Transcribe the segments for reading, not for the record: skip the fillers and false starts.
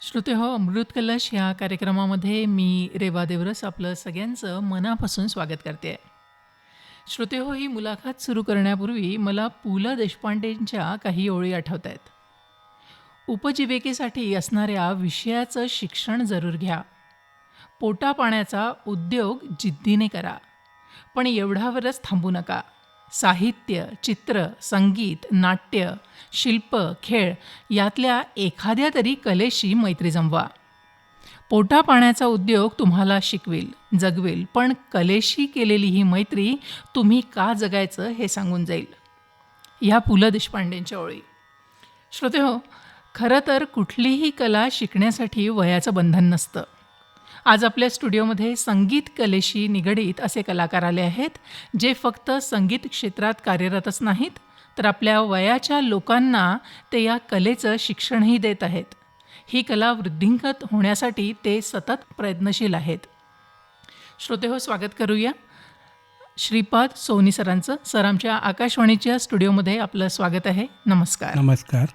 श्रोतेहो, अमृत कलश ह्या कार्यक्रमामध्ये मी रेवा देवरस आपलं सगळ्यांचं मनापासून स्वागत करते. श्रोतेहो, ही मुलाखत सुरू करण्यापूर्वी मला पु ल देशपांडेंच्या काही ओळी आठवत आहेत. उपजीविकेसाठी असणाऱ्या विषयाचं शिक्षण जरूर घ्या. पोटापाण्याचा उद्योग जिद्दीने करा, पण एवढ्यावरच थांबू नका. साहित्य, चित्र, संगीत, नाट्य, शिल्प, खेळ यातल्या एखाद्या तरी कलेशी मैत्री जमवा. पोटापाण्याचा उद्योग तुम्हाला शिकवेल, जगवेल, पण कलेशी केलेली ही मैत्री तुम्ही का जगायचं हे सांगून जाईल. ह्या पु ल देशपांडेंच्या ओळी. श्रोतेहो, खरं तर कुठलीही कला शिकण्यासाठी वयाचं बंधन नसतं. आज आपल्या स्टुडिओमध्ये संगीत कलेशी निगडीत असे कलाकार आले आहेत, जे फक्त संगीत क्षेत्रात कार्यरतच नाहीत, तर आपल्या वयाच्या लोकांना ते या कलेचं शिक्षणही देत आहेत. ही कला वृद्धिंगत होण्यासाठी ते सतत प्रयत्नशील आहेत. श्रोतेहो, स्वागत करूया श्रीपाद सोनी सरांचं. सर, आमच्या आकाशवाणीच्या स्टुडिओमध्ये आपलं स्वागत आहे. नमस्कार. नमस्कार.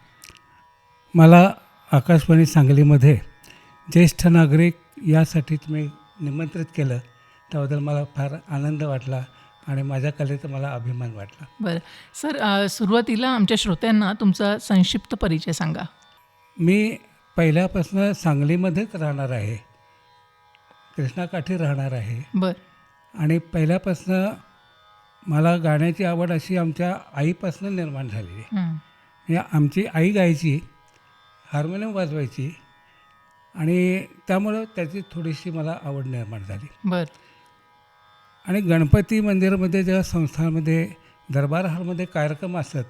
मला आकाशवाणी सांगलीमध्ये ज्येष्ठ नागरिक यासाठी तुम्ही निमंत्रित केलं, त्याबद्दल मला फार आनंद वाटला आणि माझ्या कलेचा मला अभिमान वाटला. बरं सर, सुरुवातीला आमच्या श्रोत्यांना तुमचा संक्षिप्त परिचय सांगा. मी पहिल्यापासून सांगलीमध्येच राहणार आहे, कृष्णाकाठी राहणार आहे. बरं. आणि पहिल्यापासून मला गाण्याची आवड अशी आमच्या आईपासून निर्माण झालेली आहे. म्हणजे आमची आई गायची, हार्मोनियम वाजवायची, आणि त्यामुळं त्याची थोडीशी मला आवड निर्माण झाली. बरं. आणि गणपती मंदिरामध्ये जेव्हा संस्थांमध्ये दरबार हॉलमध्ये कार्यक्रम असत,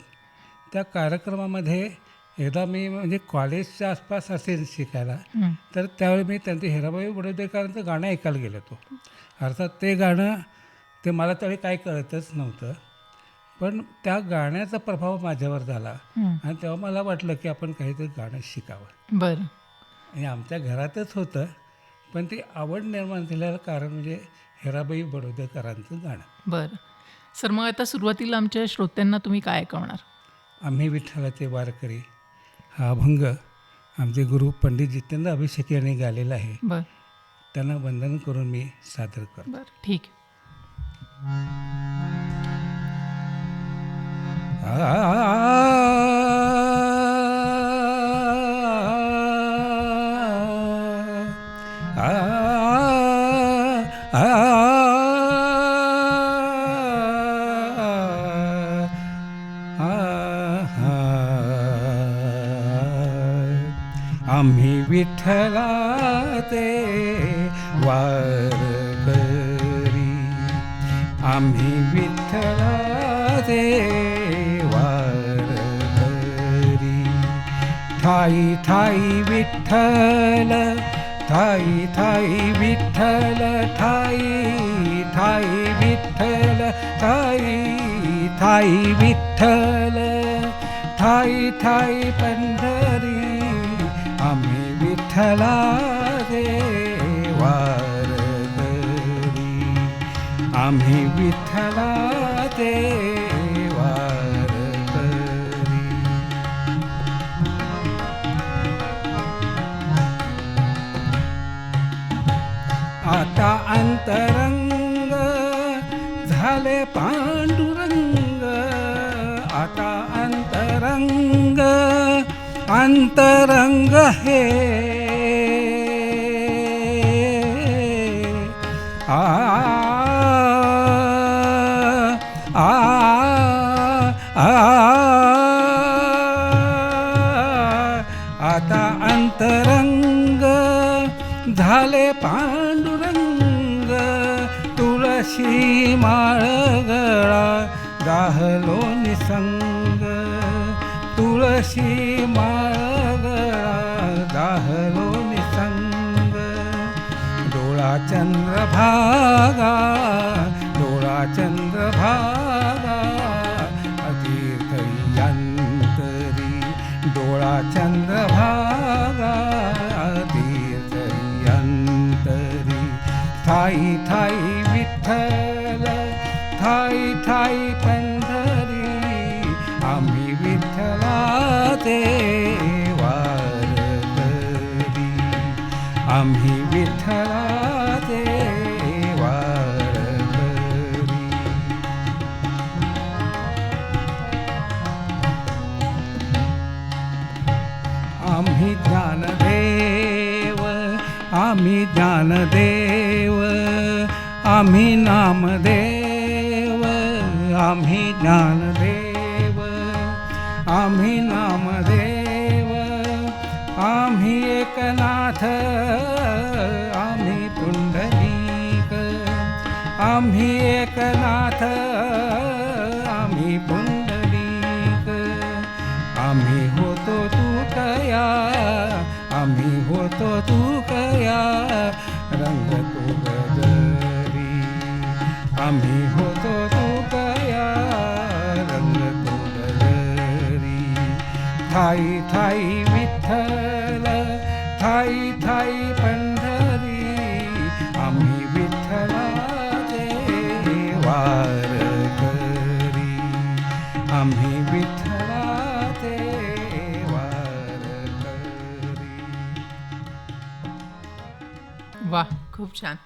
त्या कार्यक्रमामध्ये एकदा मी म्हणजे कॉलेजच्या आसपास असेल शिकायला, तर त्यावेळी मी त्यांचं हिराबाई बडोदेकरांचं गाणं ऐकायला गेलो होतो. अर्थात ते गाणं ते मला त्यावेळी काय कळतच नव्हतं, पण त्या गाण्याचा प्रभाव माझ्यावर झाला आणि तेव्हा मला वाटलं की आपण काहीतरी गाणं शिकावं. बरं. आणि आमच्या घरातच होतं, पण ती आवड निर्माण झाल्याचं कारण म्हणजे हिराबाई बडोदेकरांचं गाणं. बरं सर, मग आता सुरुवातीला आमच्या श्रोत्यांना तुम्ही काय ऐकवणार? आम्ही विठ्ठलाचे वारकरी हा अभंग आमचे गुरु पंडित जितेंद्र अभिषेक यांनी गायलेला आहे. बरं. त्यांना वंदन करून मी सादर करतो. बरं, ठीक. आम्ही विठ्ठलाचे वारकरी, आम्ही विठ्ठलाचे वारकरी. ठाई ठाई विठ्ठल, ठाई ठाई विठ्ठल, ठाई ठाई विठ्ठल, ठाई ठाई विठ्ठल, ठाई ठाई पंढरी. आम्ही विठ्ठलाचे वारकरी, आम्ही विठ्ठलाचे वारकरी. आता अंतरंग झाले पांडुरंग, आता अंतरंग, अंतरंग हे आ आ आ आता अंतरंग झाले पांडुरंग. तुळशी माळ गळा दाहलो निसंग, तुळशी माळ गळा दाहलो निसंग. डोळा चंद्रभागा, डोळा चंद्रभागा, तीर्थयंतरी. डोळा चंद्रभागा, तीर्थयंतरी. ठाई ठाई विठ्ठल, ठाई ठाई पंढरी. आम्ही विठ्ठलाचे वारकरी. आम्ही विठ्ठलाचे वारकरी. आम्ही ज्ञानदेव, आम्ही ज्ञानदेव, आम्ही नामदेव, आम्ही ज्ञानदेव, आम्ही नामदेव, आम्ही एकनाथ, आम्ही पुंडलिक, आम्ही एकनाथ, आम्ही पुंडलिक, आम्ही होतो तू कया, आम्ही होतो तू कया, रंग तू गजरी, आम्ही होतो तू कया, रंग तू गजरी. थाई थाई विठ्ठल, थाई थाई पंढरी, आम्ही विठ्ठलाचे वारकरी, आम्ही विठ्ठलाचे वारकरी. वाह, खूप छान.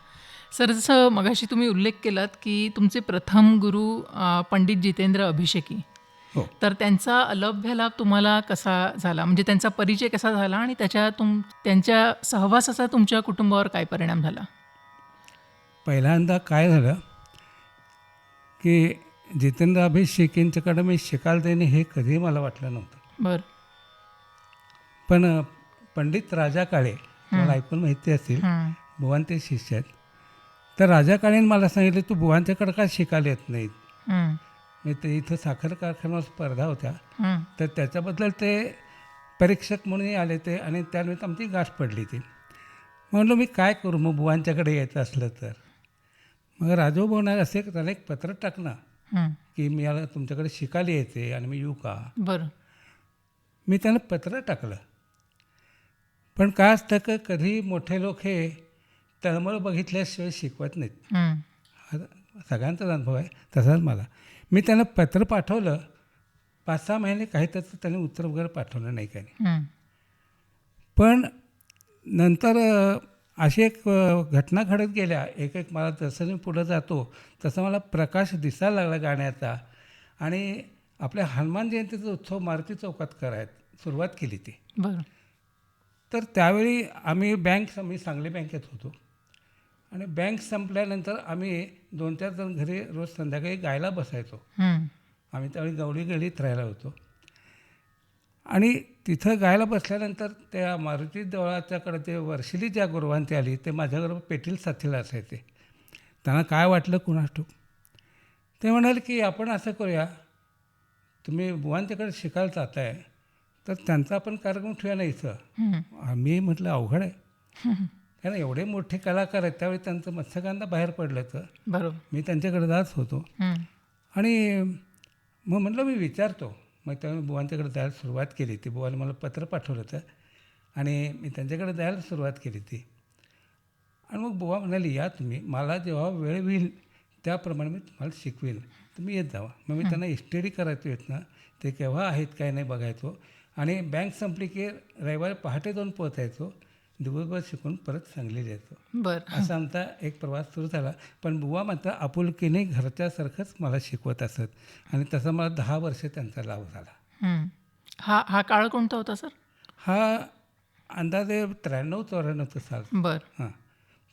सर, जसं मगाशी तुम्ही उल्लेख केलात की तुमचे प्रथम गुरु पंडित जितेंद्र अभिषेकी, हो. तर त्यांचा अलभ्य लाभ तुम्हाला कसा झाला, म्हणजे त्यांचा परिचय कसा झाला आणि त्यांच्या सहवासाचा तुमच्या कुटुंबावर काय परिणाम झाला? पहिल्यांदा काय झालं की जितेंद्र अभिषेकींच्याकडं मी शिकायला देणे हे कधी मला वाटलं नव्हतं. बरं. पण पंडित राजा काळे, मला ऐकून माहिती असेल, हं. बुवांचे शिष्य आहेत. तर राजा काळेने मला सांगितलं, तू बुवांच्याकडं का शिकायला येत नाहीत. हं. मी ते इथं साखर कारखान्यावर स्पर्धा होत्या, हं. तर त्याच्याबद्दल ते परीक्षक म्हणूनही आले ते, आणि त्यानिमित्त आमची गाठ पडली ती. म्हणलो मी काय करू मग बुवांच्याकडे यायचं असलं तर. मग राजू बोलणार असे त्याला एक पत्र टाकणं हं. की मी याला तुमच्याकडे शिकायला यायचे आणि मी येऊ का. बरं. मी त्याला पत्र टाकलं. पण काय असतं की कधी मोठे लोक हे तळमळ बघितल्याशिवाय शिकवत नाहीत. हं. हा सगळ्यांचाच अनुभव आहे, तसाच मला. मी त्यांना पत्र पाठवलं, 5-6 महिने काही त्याचं त्याने उत्तर वगैरे पाठवलं नाही काही. हं. पण नंतर अशी एक घटना घडत गेल्या. एक मला जसं मी पुढं जातो तसं मला प्रकाश दिसायला लागला गाण्याचा, आणि आपल्या हनुमान जयंतीचा उत्सव मारुती चौकात करायला सुरुवात केली ती. बरं. तर त्यावेळी आम्ही मी सांगली बँकेत होतो, आणि बँक संपल्यानंतर आम्ही 2-4 जण घरी रोज संध्याकाळी गायला बसायचो. हं. आम्ही त्यावेळी गवळी गल्लीत राहायला होतो, आणि तिथं गायला बसल्यानंतर त्या मारुती देवळाच्याकडे ते वर्षिली ज्या गुरुवांती आली ते माझ्याबरोबर पेटील साथीला असायचे. त्यांना काय वाटलं कुणास ठाऊक, ते म्हणाले की आपण असं करूया, तुम्ही बुवांच्याकडे शिकायला जात आहे तर त्यांचा आपण कार्यक्रम ठेवूया ना इथं. हं. आम्ही म्हटलं अवघड आहे, कारण एवढे मोठे कलाकार आहेत. त्यावेळी त्यांचं मत्स्यगंधा बाहेर पडलं तर बरोबर. मी त्यांच्याकडे जात होतो, हं. आणि मग म्हटलं मी विचारतो. मग त्यावेळी बुवांच्याकडे जायला सुरुवात केली. ती बुवाने मला पत्र पाठवलं होतं, आणि मी त्यांच्याकडे जायला सुरुवात केली ती. आणि मग बुवा म्हणाली, या तुम्ही, मला जेव्हा वेळ होईल त्याप्रमाणे मी तुम्हाला शिकवेल, तुम्ही येत जावा. मग मी त्यांना स्टडी करायचो येत ना, ते केव्हा आहेत काय नाही बघायचो, आणि बँक संपली की रविवारी पहाटे जाऊन पोचायचो, दिवसभर शिकून परत सांगली यायचो. बरं. असा आमचा एक प्रवास सुरू झाला. पण बुवा मात्र आपुलकीने घरच्यासारखंच मला शिकवत असत, आणि तसा मला 10 वर्ष त्यांचा लाभ झाला. हं. हा काळ कोणता होता सर? हा अंदाजे 93-94 साल. बरं. हां,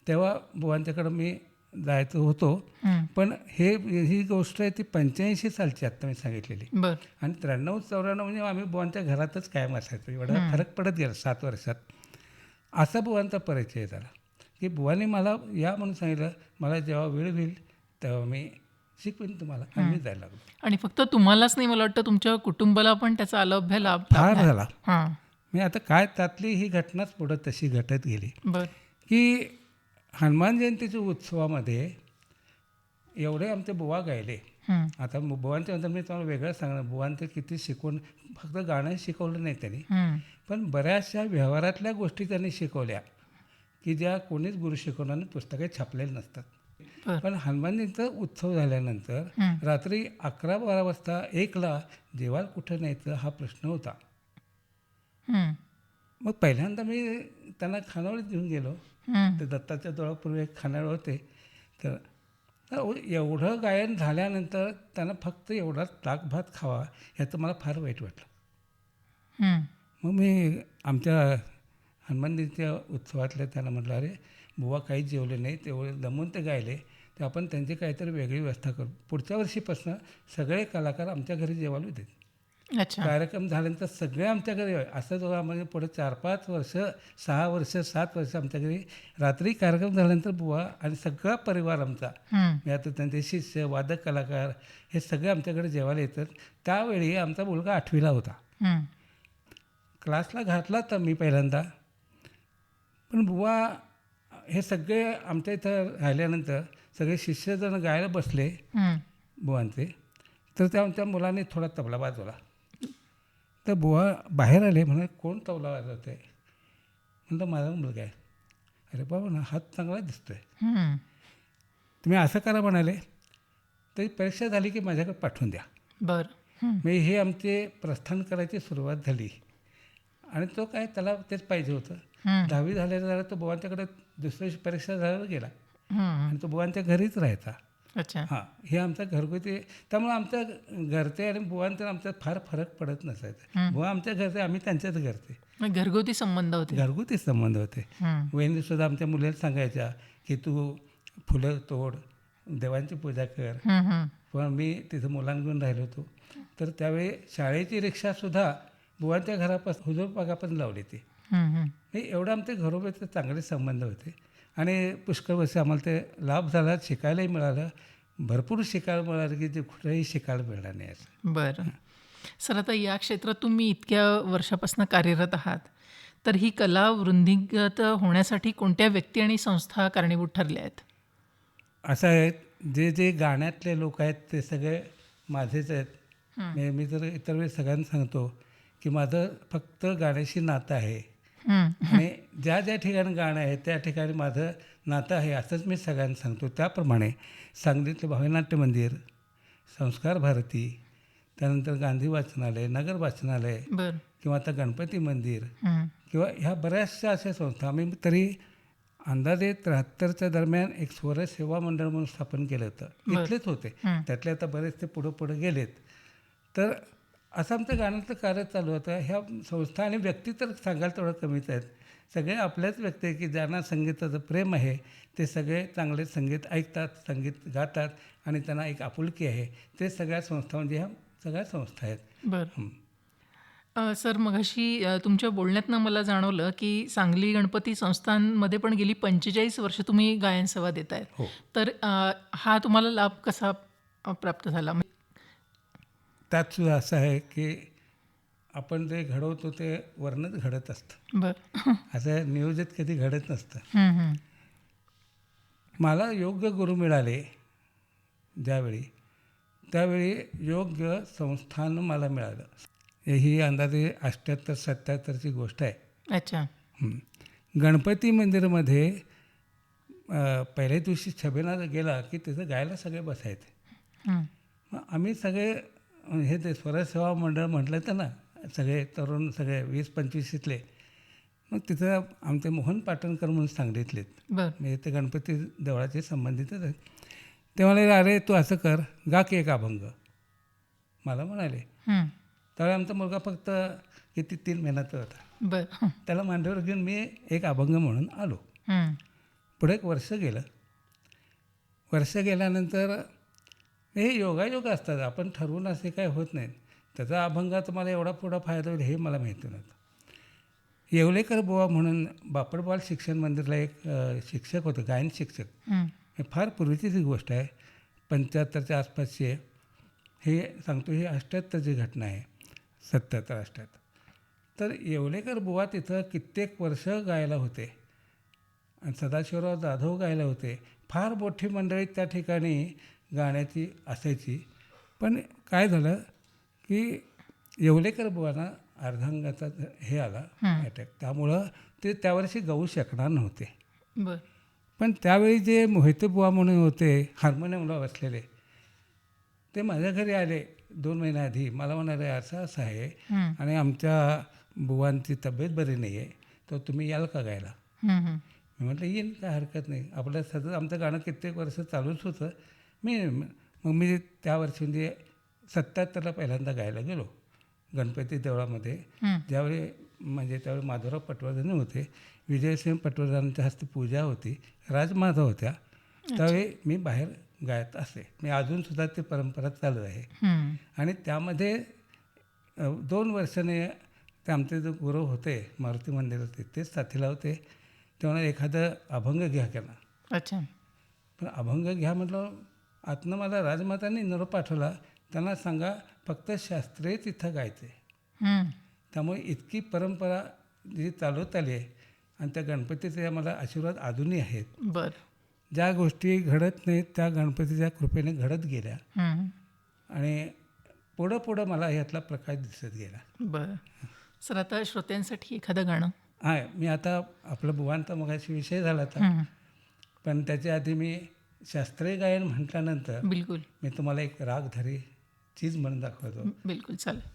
तेव्हा बुवांच्याकडं मी जायचं होतो. हं. पण ही गोष्ट आहे ती 85 सालची आत्ता मी सांगितलेली, बरं. आणि 93-94 म्हणजे आम्ही बुवांच्या घरातच कायम असायचो. एवढा फरक पडत गेला 7 वर्षात. असा बुवांचा परिचय झाला की बुवाने मला या म्हणून सांगितलं, मला जेव्हा वेळ होईल तेव्हा मी शिकवीन तुम्हाला, आणि मी जायला लागलो. आणि फक्त तुम्हालाच नाही, मला वाटतं तुमच्या कुटुंबाला पण त्याचा अलभ्य लाभ फार लाभला. झाला. हां. मी आता काय त्यातली ही घटनाच पुढं तशी घटत गेली बरं. की हनुमान जयंतीच्या उत्सवामध्ये एवढे आमचे बुवा गायले. हं. आता बुवांच्या नंतर मी तुम्हाला वेगळं सांगणार, बुवांचं किती शिकवून, फक्त गाणं शिकवलं नाही त्यांनी, हं. पण बऱ्याचशा व्यवहारातल्या गोष्टी त्यांनी शिकवल्या की ज्या कोणीच गुरु शिकवणार आणि पुस्तके छापलेली नसतात. बरं. पण हनुमानजींचा उत्सव झाल्यानंतर हं. रात्री 11-12 वाजता 1ला जेवायला कुठं न्यायचं हा प्रश्न होता. हं. मग पहिल्यांदा मी त्यांना खानावळीत घेऊन गेलो. हं. ते दत्ताच्या देवळापूर्वी एक खानावळ होते. तर एवढं गायन झाल्यानंतर त्यांना फक्त एवढा ताक भात खावा याचं मला फार वाईट वाटलं. हं. मग मी आमच्या हनुमानजीच्या उत्सवातल्या त्यांना म्हटलं, अरे बुवा काहीच जेवले नाही, तेवढे दमून ते गायले, तर आपण त्यांची काहीतरी वेगळी व्यवस्था करू. पुढच्या वर्षीपासून सगळे कलाकार आमच्या घरी जेवायला होते. अच्छा. कार्यक्रम झाल्यानंतर सगळे आमच्या घरी असं जो आम्हाला पुढे 4-5 वर्ष, 6 वर्ष, 7 वर्ष आमच्या घरी रात्री कार्यक्रम झाल्यानंतर बुवा आणि सगळा परिवार आमचा, हं. मी आता त्यांचे शिष्य, वादक कलाकार हे सगळे आमच्याकडे जेवायला येतात. त्यावेळी आमचा मुलगा 8वीला होता. हं. क्लासला घातला तर मी पहिल्यांदा, पण बुवा हे सगळे आमच्या इथं राहिल्यानंतर सगळे शिष्यजण गायला बसले हं. बुवांचे, तर त्या मुलाने थोडा तबला वाजवला. तर बुवा बाहेर आले, म्हणे कोण तबला वाजवत आहे? म्हणलं माझा मुलगा आहे. अरे बाबा ना, हात चांगला दिसतोय, हं. तुम्ही असं करा म्हणाले. तरी परीक्षा झाली की माझ्याकडे पाठवून द्या. बरं. हं. मी हे आमचे प्रस्थान करायची सुरुवात झाली. आणि तो काय, त्याला तेच पाहिजे होतं. हं. 10वी झाल्यावर तो बुवांच्याकडे दुसऱ्या दिवशी परीक्षा झाल्यावर गेला हं. आणि तो बुवांच्या घरीच राहायचा. अच्छा. हां, हे आमचा घरगुती. त्यामुळे आमच्या घरचे आणि बुवांचं आमच्यात फार फरक पडत नसायचा. बुवा आमच्या घरचे, आम्ही त्यांच्याच घरचे. मग घरगुती संबंध होते. घरगुती संबंध होते. हं. वहिनीसुद्धा आमच्या मुलीला सांगायच्या की तू फुलं तोड, देवांची पूजा कर. हं. हं. पण मी तिथं मुलांना घेऊन राहिलो होतो, तर त्यावेळी शाळेची रिक्षासुद्धा बुवांच्या घरापासून हुजूरबागापासून लावली ती. हं. हं. हे एवढं आमचे घरोबरचे चांगले संबंध होते. आणि पुष्कळ वर्ष आम्हाला ते लाभ झाला, शिकायलाही मिळालं, भरपूर शिकायला मिळालं की जे कुठेही शिकायला मिळणार नाही असं. बरं. सर, आता या क्षेत्रात तुम्ही इतक्या वर्षापासून कार्यरत आहात, तर ही कला वृद्धिंगत होण्यासाठी कोणत्या व्यक्ती आणि संस्था कारणीभूत ठरल्या आहेत? असं आहे, जे जे गाण्यातले लोक आहेत ते सगळे माझेच आहेत. हं. मी तर इतर वेळेस सगळ्यांना सांगतो की माझं फक्त गाण्याशी नातं आहे. हं. आणि ज्या ज्या ठिकाणी गाणं आहे त्या ठिकाणी माझं नातं आहे असंच मी सगळ्यांना सांगतो. त्याप्रमाणे सांगलीतलं भावनाट्य मंदिर, संस्कार भारती, त्यानंतर गांधी वाचनालय, नगर वाचनालय, बरं. किंवा आता गणपती मंदिर, हं. किंवा ह्या बऱ्याचशा अशा संस्था आम्ही तरी अंदाजे 73च्या दरम्यान एक स्वर सेवा मंडळ म्हणून स्थापन केलं होतं. बरं. इथलेच होते, हं. त्यातले आता बरेच ते पुढं गेलेत. तर असं आमचं गाण्याचं कार्य चालू होतं. ह्या संस्था आणि व्यक्ती तर सांगायला थोडं कमीच आहेत. सगळे आपल्याच व्यक्ती आहे की ज्यांना संगीताचं प्रेम आहे, ते सगळे चांगले संगीत ऐकतात, संगीत गातात आणि त्यांना एक आपुलकी आहे. ते सगळ्या संस्था, म्हणजे ह्या सगळ्या संस्था आहेत. बरं. हं. सर, मगाशी तुमच्या बोलण्यातनं मला जाणवलं की सांगली गणपती संस्थांमध्ये पण गेली 45 वर्ष तुम्ही गायन सेवा देत आहेत. हो. तर हा तुम्हाला लाभ कसा प्राप्त झाला? त्यात सुद्धा असं आहे की आपण जे घडवतो ते वरनंच घडत असतं. बरं. असं नियोजित कधी घडत नसतं. हं. हं. मला योग्य गुरु मिळाले ज्यावेळी, त्यावेळी योग्य संस्थान मला मिळालं. ही अंदाजे 78-77ची गोष्ट आहे. अच्छा. गणपती मंदिरामध्ये पहिल्या दिवशी छबिना गेला की तिथं गायला सगळे बसायचे. हं. मग आम्ही सगळे हे ते स्वरसेवा मंडळ म्हटलं तर ना, सगळे तरुण, सगळे 20-25ले. मग तिथं आमचे मोहन पाटणकर म्हणून सांगलीतलेत, बरं. म्हणजे ते गणपती देवळाचे संबंधितच आहेत. ते म्हणाले, अरे तू असं कर, गा की एक अभंग. मला म्हणाले. हं. त्यावेळी आमचा मुलगा फक्त किती 3 महिन्याचा होता. बरं. त्याला मांडीवर घेऊन मी एक अभंग म्हणून आलो. हं. पुढे एक वर्ष गेलं. वर्ष गेल्यानंतर हे योगायोग असतात, आपण ठरवून असे काय होत नाहीत. त्याचा अभंगात मला एवढा पुढा फायदा होईल हे मला माहिती नव्हतं. येवलेकर बुवा म्हणून बापडबाल शिक्षण मंदिरला एक शिक्षक होते, गायन शिक्षक. हं. हे फार पूर्वीचीच ही गोष्ट आहे, 75च्या आसपासची आहे. हे सांगतो, ही 78ची घटना आहे, 77-78. तर येवलेकर बुवा तिथं कित्येक वर्ष गायला होते आणि सदाशिवराव जाधव गायला होते. फार मोठी मंडळी त्या ठिकाणी गाण्याची असायची. पण काय झालं की येवलेकर बुवांना अर्धांगाचा हे आला, अटॅक. त्यामुळं ते त्यावर्षी गाऊ शकणार नव्हते. बरं. पण त्यावेळी जे मोहिते बुवा म्हणून होते हार्मोनियमला बसलेले, ते माझ्या घरी आले 2 महिन्याआधी. मला म्हणाले, असं असं आहे हं. आणि आमच्या बुवांची तब्येत बरी नाही आहे, तर तुम्ही याल का गायला? हं, हं. मी म्हटलं येईन, काय हरकत नाही. आपलं सतत आमचं गाणं कित्येक वर्ष चालूच होतं. मग मी त्या वर्षी म्हणजे 77ला पहिल्यांदा गायला गेलो गणपती देवळामध्ये. हं. ज्यावेळी म्हणजे त्यावेळी माधवराव पटवर्धन होते, विजयसिंह पटवर्धनांच्या हस्ते पूजा होती, राजमाधव होत्या. त्यावेळी मी बाहेर गायत असे. मी अजूनसुद्धा ती परंपरा चालू आहे. हं. आणि त्यामध्ये 2 वर्षाने ते आमचे जे गुरु होते मारुती मंदिराचे, तेच साथीला होते. ते म्हणाले एखादं अभंग घ्या केला. अच्छा. पण अभंग घ्या म्हटलं, आतनं मला राजमातांनी निरोप पाठवला, त्यांना सांगा फक्त शास्त्रीय तिथं गायचे. हं. त्यामुळे इतकी परंपरा जी चालवत आली आहे आणि त्या गणपतीचे मला आशीर्वाद अजूनही आहेत. बरं. ज्या गोष्टी घडत नाहीत त्या गणपतीच्या कृपेने घडत गेल्या हं. आणि पुढं पुढं मला ह्यातला प्रकाश दिसत गेला. बरं. सर आता श्रोत्यांसाठी एखादं गाणं. आहे, मी आता आपलं बुवांचा मगाशी विषय झाला होता, हं. पण त्याच्या आधी मी शास्त्रीय गायन म्हटल्यानंतर बिलकुल. मी तुम्हाला एक रागधारी चीज म्हणून दाखवतो. बिलकुल चालेल.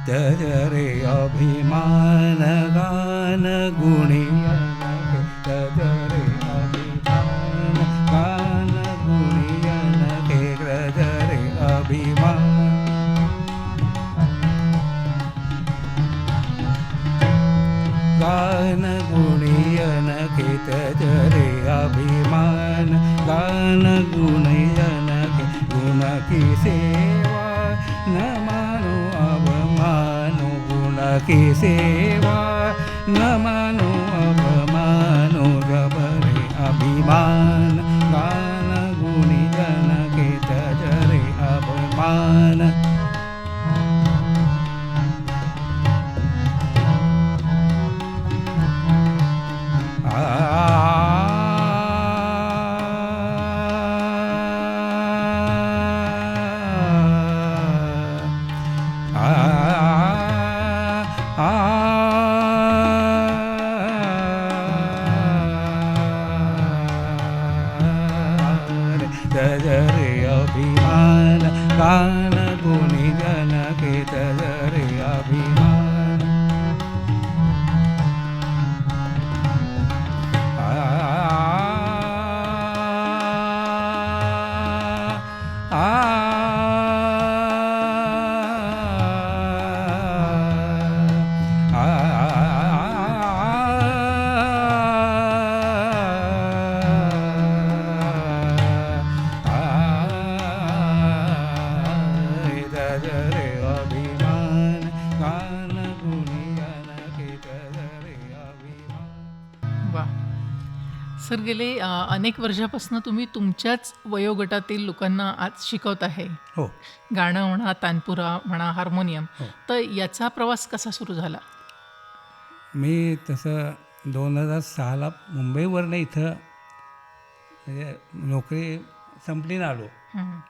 त्यज रे अभिमान गान गुणियन के, त्यज रे अभिमान गान गुणियन के, त्यज रे अभिमान गान गुणियन के, त्यज रे अभिमान गान गुणियन के, गुण की सेवा न मानो अवमानो, गुण की सेवा न मानो अवमानो, जब रे अभिमान गान गुणियन के, त्यज रे अभिमान. त्यज रे अभिमान गान गुणियन के, त्यज रे अभिमान. त्यज रे अभिमान गान गुणियन के, त्यज रे अभिमान. वा. सर गेले अनेक वर्षापासून तुम्ही तुमच्याच वयोगटातील लोकांना आज शिकवत आहे. हो गाणं म्हणा, तानपुरा म्हणा, हार्मोनियम. हो. तर याचा प्रवास कसा सुरू झाला? मी तसं 2006ला मुंबईवरनं इथं म्हणजे नोकरी संपली ना आलो. हं.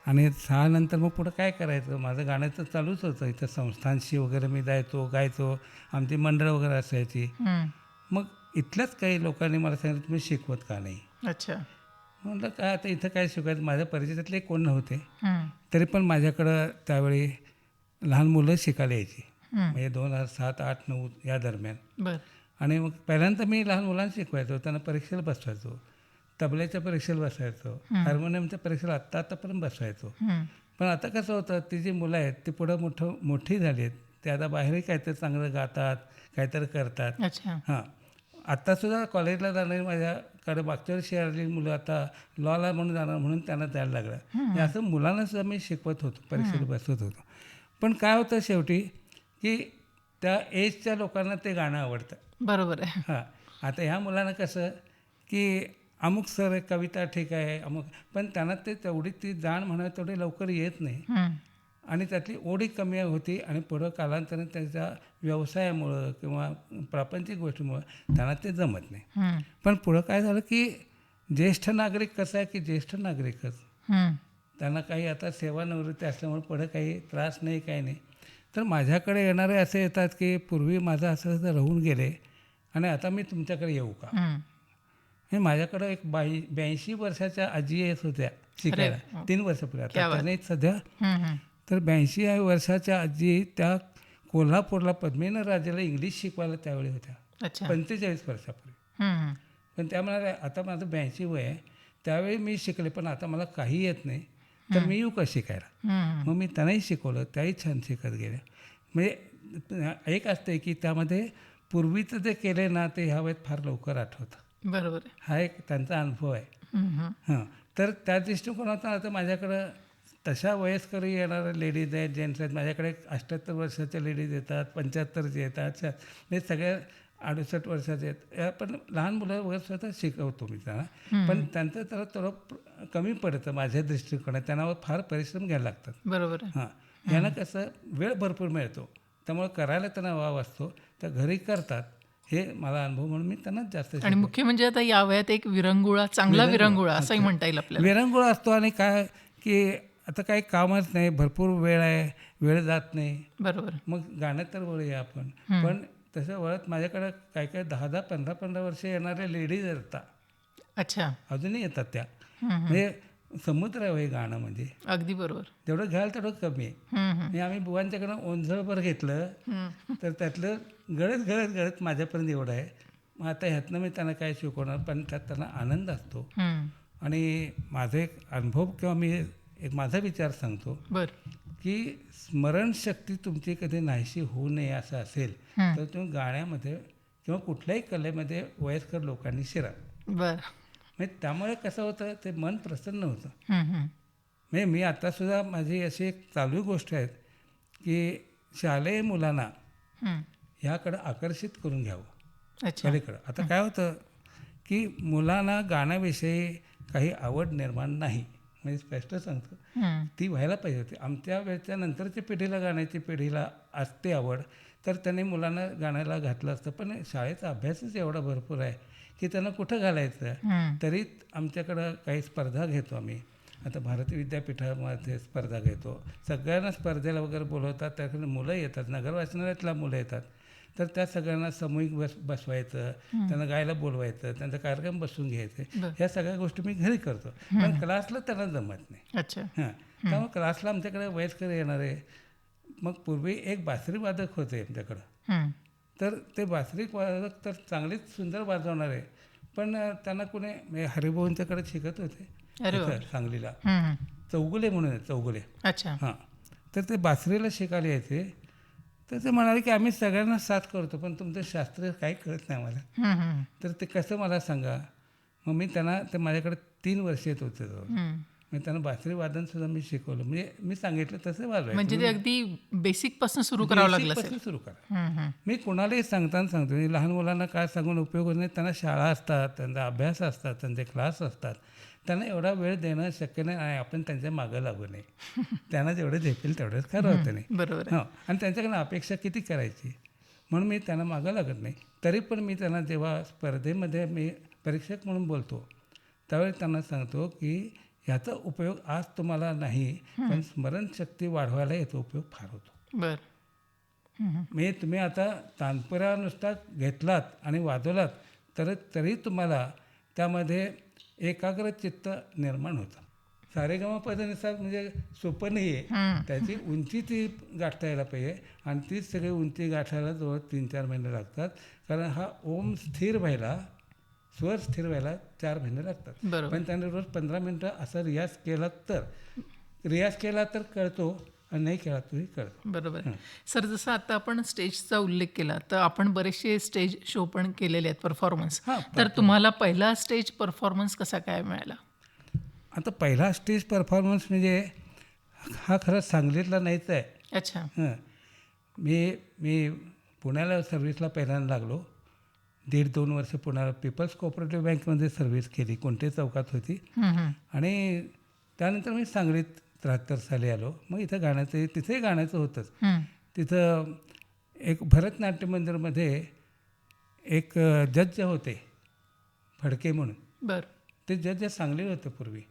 आणि 6 नंतर मग पुढं काय करायचं, माझं गाण्याचं चालूच होतं. इथं संस्थांशी वगैरे मी जायचो, गायचो, आमची मंडळं वगैरे असायची. हं. मग इथल्याच काही लोकांनी मला सांगितलं तुम्ही शिकवत का नाही. अच्छा. म्हटलं काय आता इथं काय शिकवायचं, माझ्या परिचयातले कोण नव्हते. हं. तरी पण माझ्याकडं त्यावेळी लहान मुलं शिकायला यायची, हं. म्हणजे 2007, 8, 9 या दरम्यान. बरं. आणि मग पहिल्यांदा मी लहान मुलांना शिकवायचो, त्यांना परीक्षेला बसवायचो, तबल्याच्या परीक्षेला बसवायचो, हार्मोनियमच्या परीक्षेला आत्तापर्यंत बसवायचो. हं. पण आता कसं होतं, ती जी मुलं आहेत ती पुढं मोठी झाली आहेत, ते आता बाहेरही काहीतरी चांगलं गातात, काहीतरी करतात. अच्छा. हां, आत्तासुद्धा कॉलेजला जाणारी माझ्याकडे मागच्या वर्षी आलेली मुलं आता लॉला म्हणून जाणार म्हणून त्यांना जायला लागलं. हे असं मुलांनासुद्धा मी शिकवत होतो, परीक्षेला बसवत होतो. पण काय होतं शेवटी की त्या एजच्या लोकांना ते गाणं आवडतं. बरोबर आहे. हां, आता ह्या मुलांना कसं की अमुक सर आहे, कविता ठीक आहे अमुक, पण त्यांना ते तेवढी ती जाण म्हणा तेवढी लवकर येत नाही आणि त्यातली ओढी कमी होती आणि पुढं कालांतराने त्याच्या व्यवसायामुळं किंवा प्रापंचिक गोष्टीमुळं त्यांना ते जमत नाही. पण पुढं काय झालं की ज्येष्ठ नागरिक कसं आहे की ज्येष्ठ नागरिकच त्यांना काही आता सेवानिवृत्ती असल्यामुळे पुढं काही त्रास नाही, काही नाही. तर माझ्याकडे येणारे असे येतात की पूर्वी माझं असं राहून गेले आणि आता मी तुमच्याकडे येऊ का. हे माझ्याकडं एक 82 वर्षाच्या आजी येत होत्या शिकायला 3 वर्षापूर्वी. आता त्याने सध्या तर 82 वर्षाच्या आजी त्या कोल्हापूरला पद्मिनी राजाला इंग्लिश शिकवायला त्यावेळी होत्या. 45 वर्षापूर्वी. पण त्या म्हणाल्या आता माझं 82 वय आहे, त्यावेळी मी शिकले पण आता मला काही येत नाही, तर मी येऊ का शिकायला. मग मी त्यांनाही शिकवलं, त्याही छान शिकत गेल्या. म्हणजे एक असते की त्यामध्ये पूर्वीचं जे केले ना ते ह्या वयात फार लवकर आठवतं. बरोबर. हा एक त्यांचा अनुभव आहे. हां, तर त्या दृष्टिकोनातून आता माझ्याकडं तशा वयस्कर येणाऱ्या लेडीज आहेत, जेंट्स आहेत. माझ्याकडे 78 वर्षाच्या लेडीज येतात, 75चे येतात, म्हणजे सगळ्या 68 वर्षाचे आहेत. पण लहान मुलं वगैरे स्वतः शिकवतो मी त्यांना, पण त्यांचं तर थोडं कमी पडतं माझ्या दृष्टिकोनात. त्यांना फार परिश्रम घ्यायला लागतात. बरोबर. हां, यांना कसं वेळ भरपूर मिळतो, त्यामुळे करायला त्यांना वाव असतो, त्या घरी करतात. हे मला अनुभव म्हणून मी त्यांना जास्त. आणि मुख्य म्हणजे आता या वयात एक विरंगुळा, चांगला विरंगुळा असंही म्हणता येईल आपल्याला. विरंगुळा असतो आणि काय की आता काही कामच नाही, भरपूर वेळ आहे, वेळ जात नाही. बरोबर. मग गाण्यात तर वळूया आपण. पण तसं वळत माझ्याकडं काय काय 10-10, 15-15 वर्ष येणाऱ्या लेडीज येतात. अच्छा. अजूनही येतात त्या. म्हणजे समुद्र आहे हे गाणं म्हणजे. अगदी बरोबर. तेवढं घ्याल तेवढं कमी आहे. आणि आम्ही बुवांच्याकडं ओंझळभर घेतलं तर त्यातलं गळत माझ्यापर्यंत एवढं आहे. मग आता ह्यातनं मी त्यांना काय शिकवणार, पण त्यात त्यांना आनंद असतो. आणि माझा एक अनुभव किंवा मी एक माझा विचार सांगतो की स्मरणशक्ती तुमची कधी नाहीशी होऊ नये असं असेल तर तुम्ही गाण्यामध्ये किंवा कुठल्याही कलेमध्ये वयस्कर लोकांनी शिरा. म्हणजे त्यामुळे कसं होतं ते मन प्रसन्न होतं. म्हणजे मी आत्तासुद्धा माझी अशी एक चालू गोष्ट आहे की शालेय मुलांना ह्याकडं आकर्षित करून घ्यावं कलेकडं. आता काय होतं की मुलांना गाण्याविषयी काही आवड निर्माण नाही, म्हणजे स्पष्ट सांगतो, ती व्हायला पाहिजे होती. आमच्या वेळच्या नंतरच्या पिढीला गाण्याची पिढीला असते आवड, तर त्यांनी मुलांना गाण्याला घातलं असतं. पण शाळेचा अभ्यासच एवढा भरपूर आहे की त्यांना कुठं घालायचं. तरी आमच्याकडं काही स्पर्धा घेतो आम्ही. आता भारतीय विद्यापीठामध्ये स्पर्धा घेतो, सगळ्यांना स्पर्धेला वगैरे बोलवतात. त्याकडे मुलं येतात, नगर वाचनालयातला मुलं येतात, तर त्या सगळ्यांना सामूहिक बसवायचं, त्यांना गायला बोलवायचं, त्यांचा कार्यक्रम बसवून घ्यायचे. ह्या सगळ्या गोष्टी मी घरी करतो, पण क्लासला त्यांना जमत नाही. हां, त्यामुळे क्लासला आमच्याकडे वयस्कर येणारे. मग पूर्वी एक बासरी वादक होते आमच्याकडं, तर ते बासरी वादक तर चांगलीच सुंदर वाजवणारे, पण त्यांना कुणी म्हणजे हरिभाऊंच्याकडे शिकत होते सांगलीला, चौगुले म्हणून चौगुले. हां, तर ते बासरीला शिकायला यायचे. तर ते म्हणाले की आम्ही सगळ्यांना साथ करतो, पण तुमचं शास्त्र काही कळत नाही मला, तर ते कसं मला सांगा. मग मी त्यांना ते माझ्याकडे 3 वर्ष येत होते जवळ. मी त्यांना बासरी वादनसुद्धा मी शिकवलं, म्हणजे मी सांगितलं तसं वाजवायचं. म्हणजे ते अगदी बेसिकपासून सुरू करावं लागलं. सुरू करा. मी कुणालाही सांगताना सांगतो, लहान मुलांना काय सांगून उपयोग होत नाही. त्यांना शाळा असतात, त्यांचा अभ्यास असतात, त्यांचे क्लास असतात, त्यांना एवढा वेळ देणं शक्य नाही. आणि आपण त्यांच्या मागं लागू नये. त्यांना जेवढं झेपेल तेवढंच खरं होतं नाही. बरोबर. हां, आणि त्यांच्याकडनं अपेक्षा किती करायची, म्हणून मी त्यांना मागं लागत नाही. तरी पण मी त्यांना जेव्हा स्पर्धेमध्ये मी परीक्षक म्हणून बोलतो त्यावेळी त्यांना सांगतो की ह्याचा उपयोग आज तुम्हाला नाही, पण स्मरणशक्ती वाढवायला याचा उपयोग फार होतो. म्हणजे तुम्ही आता तानपुरा नुसता घेतलात आणि वाजवलात तर तरी तुम्हाला त्यामध्ये एकाग्र चित्त निर्माण होतं. सारेगमपदनुसार म्हणजे सोपं नाही आहे, त्याची उंची ती गाठता यायला पाहिजे. आणि तीच सगळी उंची गाठायला जवळ 3-4 महिने लागतात, कारण हा ओम स्थिर व्हायला, स्वर स्थिर व्हायला 4 महिने लागतात. पण त्याने रोज 15 मिनटं असा रियाज केला तर कळतो, आणि नाही केला तोही कळतो. बरोबर. सर, जसं आता आपण स्टेजचा उल्लेख केला, तर आपण बरेचसे स्टेज शो पण केलेले आहेत, परफॉर्मन्स. तर तुम्हाला पहिला स्टेज परफॉर्मन्स कसा काय मिळाला? आता पहिला स्टेज परफॉर्मन्स म्हणजे हा खरंच सांगलीतला नाहीच आहे. अच्छा. मी पुण्याला सर्व्हिसला पहिल्यांदा लागलो 1.5-2 वर्ष पुण्याला पीपल्स कोऑपरेटिव्ह बँकमध्ये सर्व्हिस केली, कोणते चौकात होती. आणि त्यानंतर मी सांगलीत 73 साली आलो. मग इथं गाण्याचं, तिथेही गाण्याचं होतंच. तिथं एक भरतनाट्य मंदिरमध्ये एक जज होते फडके म्हणून. बरं. ते जज सांगलीला होते पूर्वी,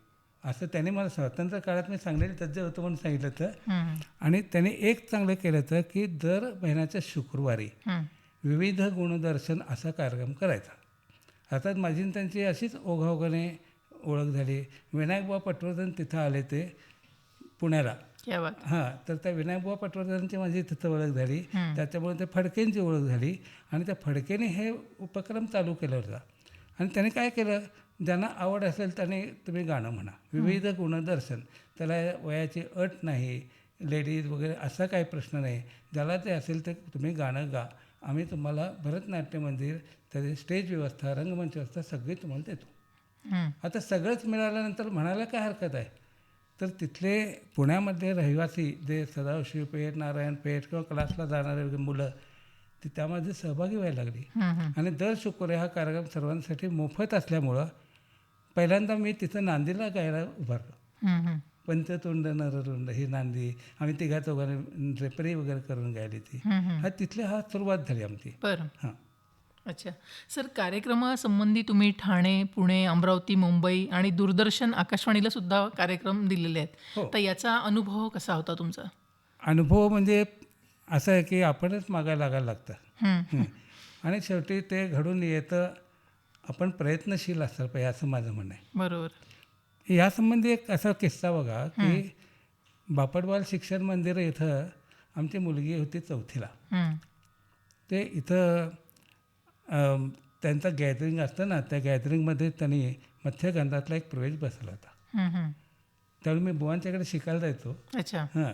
असं त्यांनी मला स्वातंत्र्य काळात मी सांगलीला जज होतो म्हणून सांगितलं होतं. आणि त्यांनी एक चांगलं केलं होतं की दर महिन्याच्या शुक्रवारी विविध गुणदर्शन असा कार्यक्रम करायचा. अर्थात माझी आणि त्यांची अशीच ओघाओघाने ओळख झाली. विनायकबुवा पटवर्धन तिथं आले ते पुण्याला. हां, तर त्या विनायकबुवा पटवर्धनांची माझी तिथं ओळख झाली. त्याच्यामुळे ते फडकेंची ओळख झाली आणि त्या फडकेने हे उपक्रम चालू केला होता. आणि त्याने काय केलं, ज्यांना आवड असेल त्याने तुम्ही गाणं म्हणा, विविध गुणदर्शन, त्याला वयाची अट नाही, लेडीज वगैरे असा काही प्रश्न नाही, ज्याला ते असेल ते तुम्ही गाणं गा, आम्ही तुम्हाला भरतनाट्य मंदिर, त्याची स्टेज व्यवस्था, रंगमंच व्यवस्था सगळी तुम्हाला देतो. आता सगळंच मिळाल्यानंतर म्हणायला काय हरकत आहे. तर तिथले पुण्यामध्ये रहिवासी जे सदाशिव पेठ, नारायण पेठ किंवा क्लासला जाणारे मुलं ती त्यामध्ये सहभागी व्हायला लागली. आणि दर शुक्रवारी हा कार्यक्रम सर्वांसाठी मोफत असल्यामुळं पहिल्यांदा मी तिथं नांदीला गायला उभारलो. पंचतुंड नररुंड ही नांदी आम्ही तिघा चौघांनी ड्रेपरी वगैरे करून गायली ती. तिथली सुरुवात झाली आमची. बरं. हां, अच्छा. सर, कार्यक्रमासंबंधी तुम्ही ठाणे, पुणे, अमरावती, मुंबई आणि दूरदर्शन, आकाशवाणीला सुद्धा कार्यक्रम दिलेले आहेत. तर याचा अनुभव कसा होता तुमचा? अनुभव म्हणजे असं आहे की आपणच मागायला लागायला लागतं. आणि शेवटी ते घडून येतं, आपण प्रयत्नशील असायला पाहिजे असं माझं म्हणणं आहे. बरोबर. यासंबंधी एक असा किस्सा बघा की बापटवाल शिक्षण मंदिर इथं आमची मुलगी होती 4थीला. ते इथं त्यांचं गॅदरिंग असतं ना, त्या गॅदरिंगमध्ये त्यांनी मत्स्यगंधातला एक प्रवेश बसवला होता. त्यावेळी मी बुवांच्याकडे शिकायला जायचो. अच्छा. हां,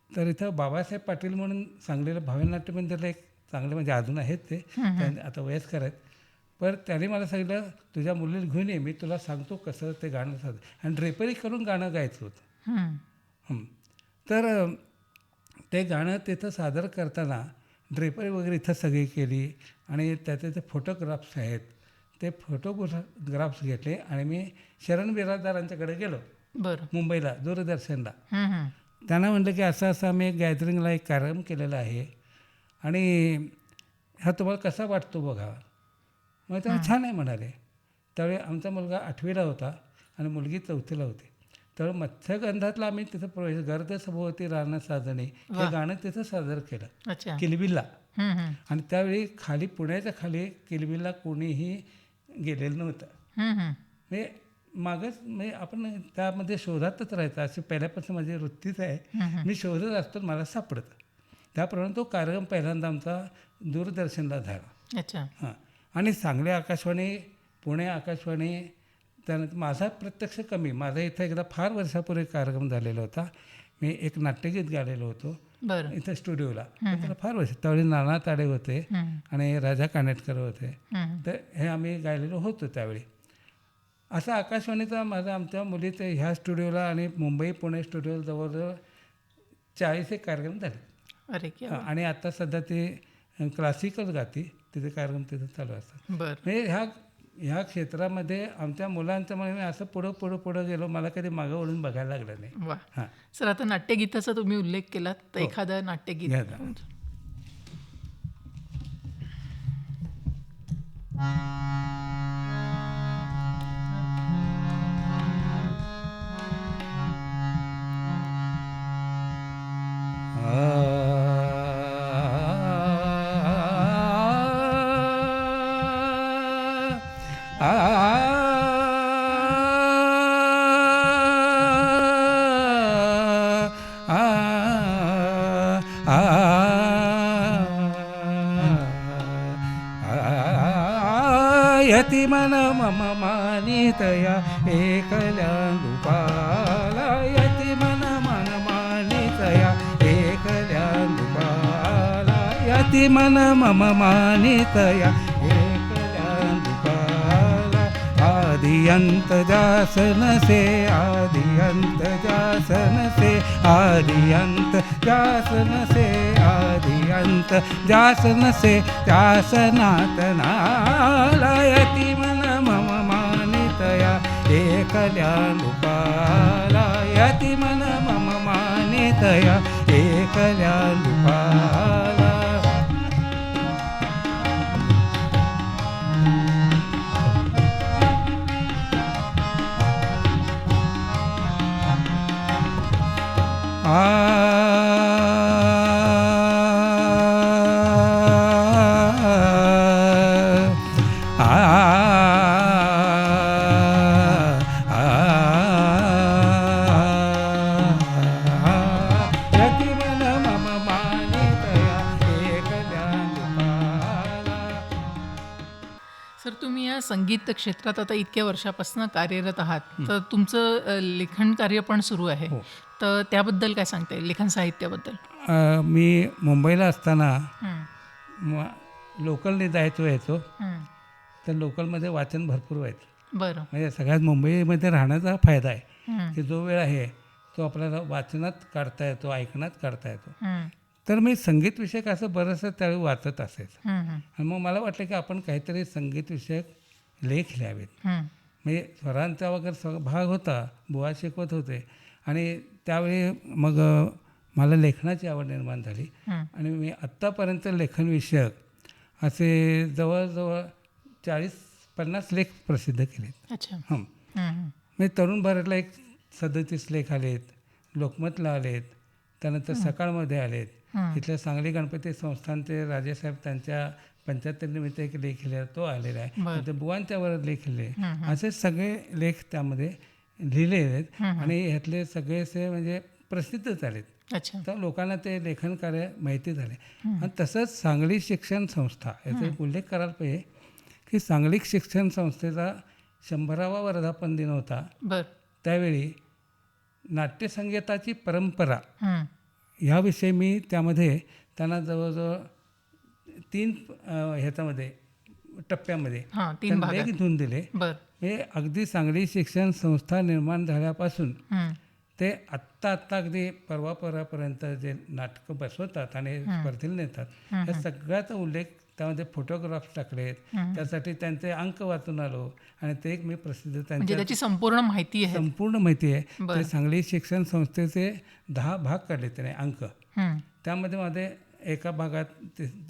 तर इथं बाबासाहेब पाटील म्हणून सांगलीला भावनाट्य मंदिरला एक चांगले, म्हणजे अजून आहेत ते, आता वयस्कर आहेत. पण त्याने मला सांगितलं तुझ्या मुलीला घेऊन ये, मी तुला सांगतो कसं ते गाणं साधं, आणि ड्रेपरी करून गाणं गायचं होतं. तर ते गाणं तिथं सादर करताना ड्रेपरी वगैरे इथं सगळी केली आणि त्याचे ते फोटोग्राफ्स आहेत, ते फोटोग्राफ्स घेतले आणि मी शरण बिराजदारांच्याकडे गेलो. बरं. मुंबईला दूरदर्शनला. त्यांना म्हटलं की असं असं आम्ही एक गॅदरिंगला एक कार्यक्रम केलेला आहे आणि हा तुम्हाला कसा वाटतो बघा. मग त्याला छान आहे म्हणाले. त्यावेळी आमचा मुलगा 8वीला होता आणि मुलगी 4थीला होती. त्यावेळी मत्स्यगंधातला आम्ही तिथं प्रवेश, गर्द सभोवती राहणं साजणे हे गाणं तिथं सादर केलं किलबिलला. आणि त्यावेळी खाली, पुण्याच्या खाली किलबिलला कोणीही गेलेलं नव्हतं. म्हणजे मागच, म्हणजे आपण त्यामध्ये शोधातच राहायचं अशी पहिल्यापासून माझी वृत्तीच आहे. मी शोधत असतो, मला सापडतं. त्याप्रमाणे तो कार्यक्रम पहिल्यांदा आमचा दूरदर्शनला झाला. अच्छा. हां, आणि सांगली आकाशवाणी, पुणे आकाशवाणी, त्यानंतर माझा प्रत्यक्ष कमी. माझा इथं एकदा फार वर्षापूर्वी कार्यक्रम झालेला होता. मी एक नाट्यगीत गालेलो होतो इथं स्टुडिओला. त्याला फार वर्ष, त्यावेळी नाना ताडे होते आणि राजा कानेटकर होते. तर हे आम्ही गायलेलो होतो त्यावेळी. असं आकाशवाणीचा माझा, आमच्या मुलीचे ह्या स्टुडिओला आणि मुंबई पुणे स्टुडिओला जवळजवळ 40 कार्यक्रम झाले. अरे. आणि आता सध्या ते क्लासिकल गाती, तिथे कार्यक्रम तिथे चालू असतात. म्हणजे ह्या क्षेत्रामध्ये आमच्या मुलांच्यामुळे मी असं पुढं गेलो, मला कधी मागं वळून बघायला लागलं नाही. वा. हां सर, आता नाट्यगीताचा तुम्ही उल्लेख केलात, तर एखादं नाट्यगीत घ्या. यतिमन मम मानितया एकल्यान्दुपाला, यतिमन मन मानितया एकल्यान्दुपाला, यतिमन मम मानितया एकल्यान्दुपाला, आदियंत जासन से आदि अंत ज्यास नसे आदि अंत ज्यास नसे आदि अंत ज्यास नसे त्यास नातनालयती मन मम मानितया एकल्या नृपाला यती मन मम मानितया एकल्या नृपाला. सर, तुम्ही या संगीत क्षेत्रात आता इतक्या वर्षापासून कार्यरत आहात, तर तुमचं लेखन कार्य पण सुरू आहे. हो. तर त्याबद्दल काय सांगता येईल, लेखन साहित्याबद्दल? मी मुंबईला असताना हं, लोकलने जायचो यायचो, हं. तर लोकलमध्ये वाचन भरपूर व्हायचं. बरं. म्हणजे सगळ्यात मुंबईमध्ये राहण्याचा फायदा आहे हं, की जो वेळ आहे तो आपल्याला वाचनात काढता येतो, ऐकण्यात काढता येतो. हं, तर मी संगीतविषयक असं बरंचसं त्यावेळी वाचत असायचं. हं, हं, आणि मग मला वाटलं की आपण काहीतरी संगीतविषयक लेख लिहावेत. हं, म्हणजे स्वरांचा वगैरे भाग होता, बुवा शिकवत होते. आणि त्यावेळी मग मला लेखनाची आवड निर्माण झाली. हं. आणि मी आत्तापर्यंत लेखनविषयक असे जवळजवळ 40-50 लेख प्रसिद्ध केलेत. अच्छा. हं. हं, हं, म्हणजे तरुण भारतला एक 37 लेख आलेत, लोकमतला आलेत, त्यानंतर सकाळमध्ये आलेत. हं. इथल्या सांगली गणपती संस्थानचे राजेसाहेब त्यांच्या 75 निमित्त एक लेख लिहिला तो आलेला आहे. बरं. नंतर बुवांच्यावर लेख लिहिले. हं, हं. असे सगळे लेख त्यामध्ये लिहिले आहेत. हं, हं. आणि ह्यातले सगळेचे म्हणजे प्रसिद्ध झालेत. अच्छा. तर लोकांना ते लेखन कार्य माहिती झाले. हं. आणि तसंच सांगली शिक्षण संस्था याचा एक उल्लेख करायला पाहिजे की सांगली शिक्षण संस्थेचा 100वा वर्धापन दिन होता. बरं. त्यावेळी नाट्यसंगीताची परंपरा हं, ह्याविषयी मी त्यामध्ये त्यांना जवळजवळ 3 ह्याच्यामध्ये टप्प्यामध्ये हां, 3 भागात. लेख धुवून दिले. बरं. हे अगदी सांगली शिक्षण संस्था निर्माण झाल्यापासून हं, ते आत्ता अगदी परवापर्यंत जे नाटकं बसवतात आणि स्पर्धेला नेतात, या सगळ्याचा उल्लेख त्यामध्ये फोटोग्राफ्स टाकलेत. त्यासाठी त्यांचे अंक वाचून आलो आणि ते एक मी प्रसिद्ध म्हणजे त्यांच्या त्याची संपूर्ण माहिती आहे. संपूर्ण माहिती आहे. बरं. ते सांगली शिक्षण संस्थेचे 10 भाग काढले त्याने अंक. हं, त्यामध्ये मध्ये एका भागात,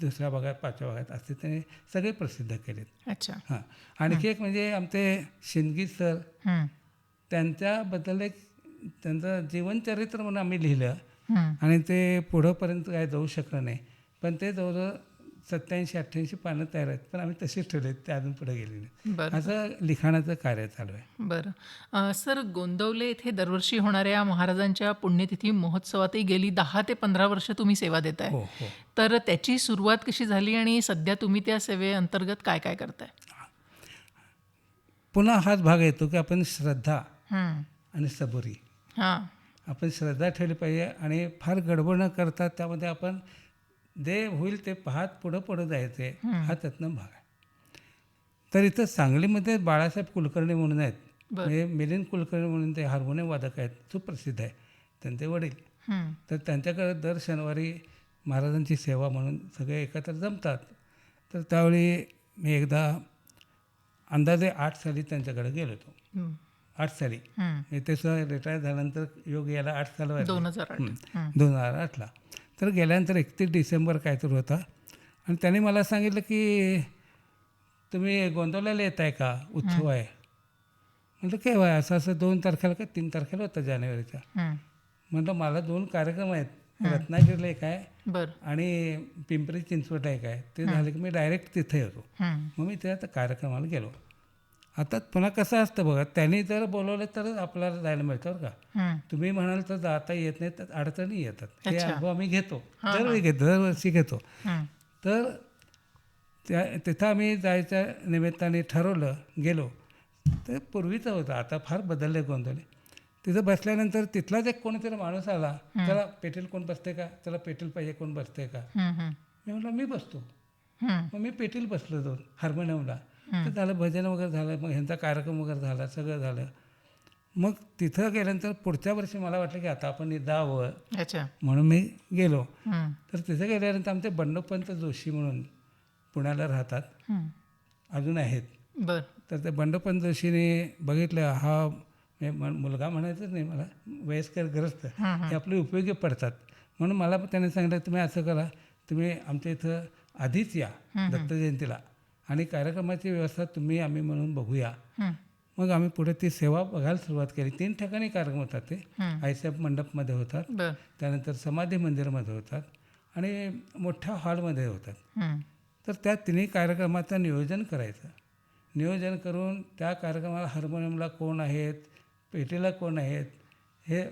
दुसऱ्या भागात, 5व्या भागात असे त्याने सगळे प्रसिद्ध केलेत. अच्छा. हां. आणखी एक म्हणजे आमचे शिंदगी सर, हं, त्यांच्याबद्दल एक त्यांचं जीवनचरित्र म्हणून आम्ही लिहिलं. हं. आणि ते पुढंपर्यंत काय जाऊ शकलं नाही. पण ते जवळजवळ 87-88 पानं तयार आहेत. पण आम्ही तशीच ठेवले, ते अजून पुढे गेले नाही. बरं. असं लिखाणाचं कार्य चालू आहे. बरं. सर, गोंदवले येथे दरवर्षी होणाऱ्या महाराजांच्या पुण्यतिथी महोत्सवातही गेली 10 ते 15 वर्ष तुम्ही सेवा देताय. हो हो. तर त्याची सुरुवात कशी झाली आणि सध्या तुम्ही त्या सेवेअंतर्गत काय काय करताय? पुन्हा हाच भाग येतो की आपण श्रद्धा हं, आणि सबुरी, हां, आपण श्रद्धा ठेवली पाहिजे. आणि फार गडबड न करता त्यामध्ये आपण जे होईल ते पाहत पुढं जायचे, हा त्यातनं भाग आहे. तर इथं सांगलीमध्ये बाळासाहेब कुलकर्णी म्हणून आहेत. बरं. म्हणजे मिलिंद कुलकर्णी म्हणून ते हार्मोनियम वादक आहेत, सुप्रसिद्ध आहे, त्यांचे वडील. हं, तर त्यांच्याकडे दर शनिवारी महाराजांची सेवा म्हणून सगळे एकत्र जमतात. तर त्यावेळी मी एकदा अंदाजे 8 साली त्यांच्याकडे गेलो होतो. हं, 8 साली. हं. मी त्याचं रिटायर झाल्यानंतर योग यायला 8 साल वाजले. 2008. हं, 2008ला. तर गेल्यानंतर 31 डिसेंबर काहीतरी होता. आणि त्यांनी मला सांगितलं की तुम्ही गोंदवल्याला येत आहे का, उत्सव आहे. म्हटलं काय वय असं 2 तारखेला का 3 तारखेला होतं जानेवारीच्या. हं. म्हटलं मला 2 कार्यक्रम आहेत, रत्नागिरीला एक आहे बरं. आणि पिंपरी चिंचवडला एक आहे. ते झालं की मी डायरेक्ट तिथे येतो. हं, मग मी त्या कार्यक्रमाला गेलो. आता पुन्हा कसं असतं बघा, त्यांनी जर बोलवलं तरच आपल्याला जायला मिळतं बरं का. हं. तुम्ही म्हणाल तर जाता येत नाही, तर अडचणी येतात. हे अच्छा. अनुभव आम्ही घेतो, हां, दरवर्षी घेतो. हं, तर तिथं आम्ही जायच्या निमित्ताने ठरवलं, गेलो. तर पूर्वीचं होतं, आता फार बदलले गोंधळे. तिथं बसल्यानंतर तिथलाच एक कोणीतरी माणूस आला, चला पेटील कोण बसते का, चला पेटील पाहिजे कोण बसते का. हं, हं, मी म्हटलं मी बसतो. हं, मग मी पेटील बसलो जाऊन हार्मोनियमला. तर झालं, भजन वगैरे झालं, मग ह्यांचा कार्यक्रम वगैरे झाला, सगळं झालं. मग तिथं गेल्यानंतर पुढच्या वर्षी मला वाटलं की आता आपण जावं, अच्छा. म्हणून मी गेलो. हं, तर तिथं गेल्यानंतर आमचे बंडोपंत जोशी म्हणून पुण्याला राहतात, हं. अजून आहेत. बर. तर ते बंडोपंत जोशीने बघितलं, हा मुलगा म्हणायचंच नाही मला, वयस्कर ग्रस्त, हे आपले उपयोगी पडतात. म्हणून मला त्याने सांगितलं, तुम्ही असं करा, तुम्ही आमच्या इथं आधीच या दत्त जयंतीला आणि कार्यक्रमाची व्यवस्था तुम्ही आम्ही म्हणून बघूया. हं, मग आम्ही पुढे ती सेवा बघायला सुरुवात केली. 3 ठिकाणी कार्यक्रम होतात. ते हं. आईसाहेब मंडपमध्ये होतात, बर. त्यानंतर समाधी मंदिरामध्ये होतात आणि मोठ्या हॉलमध्ये होतात. हं, तर त्या तिन्ही कार्यक्रमाचं नियोजन करायचं. नियोजन करून त्या कार्यक्रमाला हार्मोनियमला कोण आहेत, पेटीला कोण आहेत, हे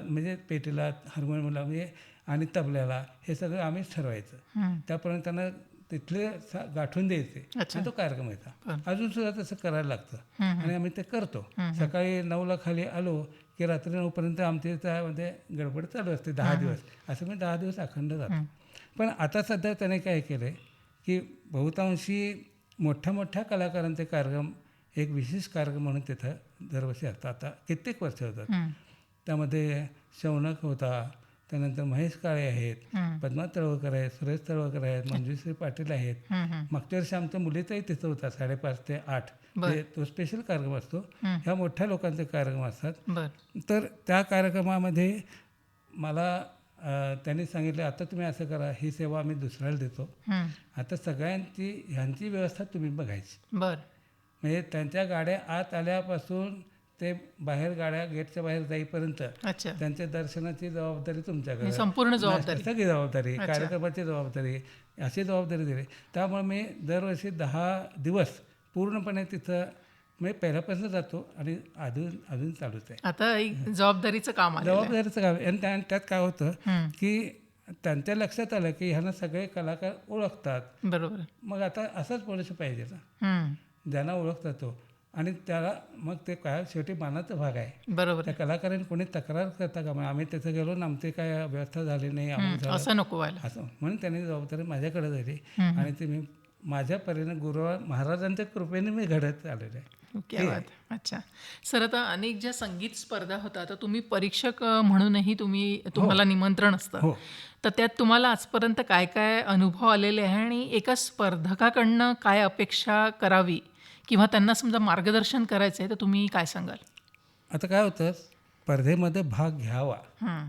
म्हणजे पेटीला, हार्मोनियमला म्हणजे आणि तबल्याला, हे सगळं आम्हीच ठरवायचं. हं. त्यापर्यंत त्यांना तिथले गाठून द्यायचे अच्छा. आणि तो कार्यक्रम व्हायचा. बरं. अजूनसुद्धा तसं करायला लागतं हं, आणि आम्ही ते करतो. सकाळी 9ला खाली आलो की रात्री 9पर्यंत आमच्या त्यामध्ये गडबड चालू असते 10 दिवस. असं मी 10 दिवस अखंड जातो. पण आता सध्या त्याने काय केलं आहे की बहुतांशी मोठ्या मोठ्या कलाकारांचे कार्यक्रम एक विशेष कार्यक्रम म्हणून तिथं दरवर्षी असतात. आता कित्येक वर्ष होतात. हं. त्यामध्ये शौनक होता, त्यानंतर महेश काळे आहेत, हं. पद्मा तळवकर आहेत, सुरेश तळवकर आहेत, मंजुश्री पाटील आहेत. हं, हं. मागच्या वर्षी आमच्या मुलीचाही तिथं होता 5:30 ते 8. बरं. तो स्पेशल कार्यक्रम असतो. हं. ह्या मोठ्या लोकांचे कार्यक्रम असतात. बर. तर त्या कार्यक्रमामध्ये मला त्यांनी सांगितलं, आता तुम्ही असं करा, ही सेवा आम्ही दुसऱ्याला देतो, हं. आता सगळ्यांची ह्यांची व्यवस्था तुम्ही बघायची. बर. म्हणजे त्यांच्या गाड्या आत आल्यापासून ते बाहेर गाड्या गेटच्या बाहेर जाईपर्यंत अच्छा. त्यांच्या दर्शनाची जबाबदारी तुमच्याकडे, ही संपूर्ण जबाबदारी. सगळी जबाबदारी, अच्छा. कार्यक्रमाची जबाबदारी, अशी जबाबदारी दिली. त्यामुळे मी दरवर्षी 10 दिवस पूर्णपणे तिथं म्हणजे पहिल्यापासून जातो आणि अजून चालूच आहे. आता एक जबाबदारीचं काम आलं. जबाबदारीचं काम. आणि त्यात काय होतं हं. की त्यांच्या लक्षात आलं की ह्यांना सगळे कलाकार ओळखतात. बरोबर. मग आता असंच पोलिस पाहिजे ना, हं. ज्यांना ओळखतात तो. आणि त्याला मग ते काय शेवटी मानाचा भाग आहे. बरोबर. त्या कलाकारांनी कोणी तक्रार करता का, आम्ही तिथं गेलो ना, आमची काय व्यवस्था झाली नाही, हं. झालं असं नको व्हायला. असं म्हणून त्यांनी जबाबदारी माझ्याकडे दिली. हं. आणि ते मी माझ्या परीने गुरु महाराजांच्या कृपेने मी घडत आलेलं आहे. क्या बात. अच्छा. सर, आता अनेक ज्या संगीत स्पर्धा होतात, तर तुम्ही परीक्षक म्हणूनही तुम्हाला निमंत्रण असतं. हो. तर त्यात तुम्हाला आजपर्यंत काय काय अनुभव आलेले आहे आणि एका स्पर्धकाकडनं काय अपेक्षा करावी किंवा त्यांना समजा मार्गदर्शन करायचं आहे, तर तुम्ही काय सांगाल? आता काय होतं, स्पर्धेमध्ये भाग घ्यावा हं.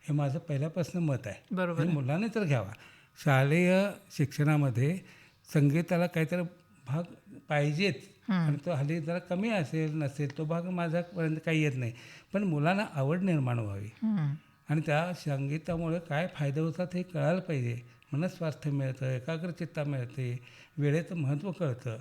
हे माझं पहिल्यापासून मत आहे. बरोबर. हे मुलांनी तर घ्यावा. शालेय शिक्षणामध्ये संगीताला काहीतरी भाग पाहिजेच. आणि तो हल्ली जरा कमी असेल नसेल, तो भाग माझ्यापर्यंत काही येत नाही. पण मुलांना आवड निर्माण व्हावी हं. आणि त्या संगीतामुळे काय फायदे होतात हे कळायला पाहिजे. मनस्वास्थ्य मिळतं, एकाग्रचित्ता मिळते, वेळेचं महत्त्व कळतं,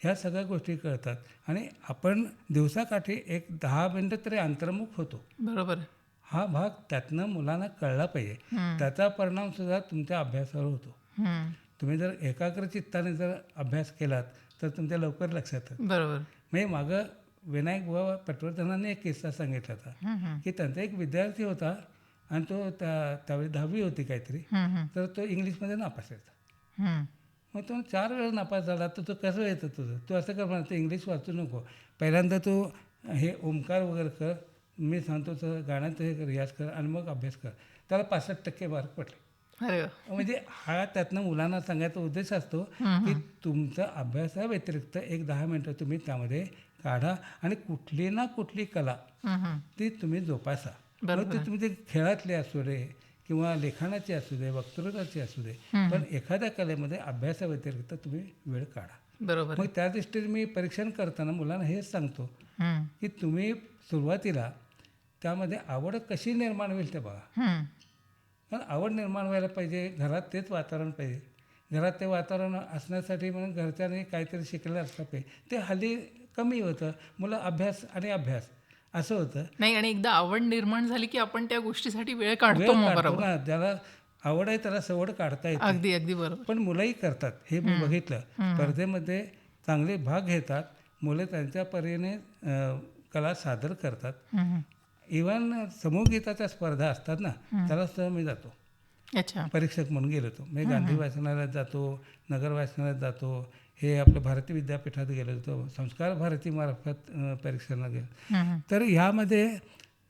ह्या सगळ्या गोष्टी कळतात. आणि आपण दिवसाकाठी एक 10 मिनटं तरी अंतर्मुख होतो. बरोबर. हा भाग त्यातनं मुलांना कळला पाहिजे. त्याचा परिणामसुद्धा तुमच्या अभ्यासावर होतो. हं. तुम्ही जर एकाग्रचित्ताने जर अभ्यास केलात तर तुमच्या लवकर लक्षात येतं. बरोबर. म्हणजे मागं विनायक बुवा पटवर्धनांनी एक किस्सा सांगितला होता हं, हं. की त्यांचा एक विद्यार्थी होता आणि तो त्यावेळी 10वी होती काहीतरी, हं, हं. तर तो इंग्लिशमध्ये नापास यायचा. हं. मग तो 4 वेळा नापास झाला. तर तो कसं येतं तुझं, तू असं कर म्हणा, इंग्लिश वाचू नको, पहिल्यांदा तू हे ओंकार वगैरे कर, मी सांगतो तर गाण्याचं हे रियाज कर आणि मग अभ्यास कर. त्याला 65% मार्क पडले. अरे वा. म्हणजे हा त्यातनं मुलांना सांगायचा उद्देश असतो की तुमचा अभ्यासाव्यतिरिक्त एक 10 मिनटं तुम्ही त्यामध्ये काढा आणि कुठली ना कुठली कला हं, हं. ती तुम्ही जोपासा. बरोबर. मग ती तुमची खेळातली असू दे किंवा लेखनाची असू दे, वक्तृत्वाची असू दे, पण एखाद्या कलेमध्ये अभ्यासाव्यतिरिक्त तुम्ही वेळ काढा. बरोबर. मग त्या दृष्टीने मी परीक्षण करताना मुलांना हेच सांगतो हं. की तुम्ही सुरुवातीला त्यामध्ये आवड कशी निर्माण होईल ते बघा. हं. पण आवड निर्माण व्हायला पाहिजे, घरात तेच वातावरण पाहिजे. घरात ते वातावरण असण्यासाठी म्हणून घरच्यांनी काहीतरी शिकलेलं असलं पाहिजे. ते हल्ली कमी होतं, मुलं अभ्यास आणि अभ्यास असं होतं. नाही, आणि एकदा आवड निर्माण झाली की आपण त्या गोष्टीसाठी वेळ काढतो. वेळ मग काढतो बरोबर. ना, ज्याला आवड आहे त्याला सवड काढता येते. अगदी अगदी बरोबर. पण मुलंही करतात, हे मी बघितलं. स्पर्धेमध्ये चांगले भाग घेतात मुलं, त्यांच्या परीने कला सादर करतात. हं, हं. इव्हन समूहगीताच्या स्पर्धा असतात ना, त्याला सुद्धा मी जातो अच्छा. परीक्षक म्हणून गेलो. तो मी गांधी वाचनालयात जातो, नगर वाचनालयात जातो, हे आपलं भारती विद्यापीठात गेलो होतो, संस्कार भारतीमार्फत परीक्षांना गेलो. तर ह्यामध्ये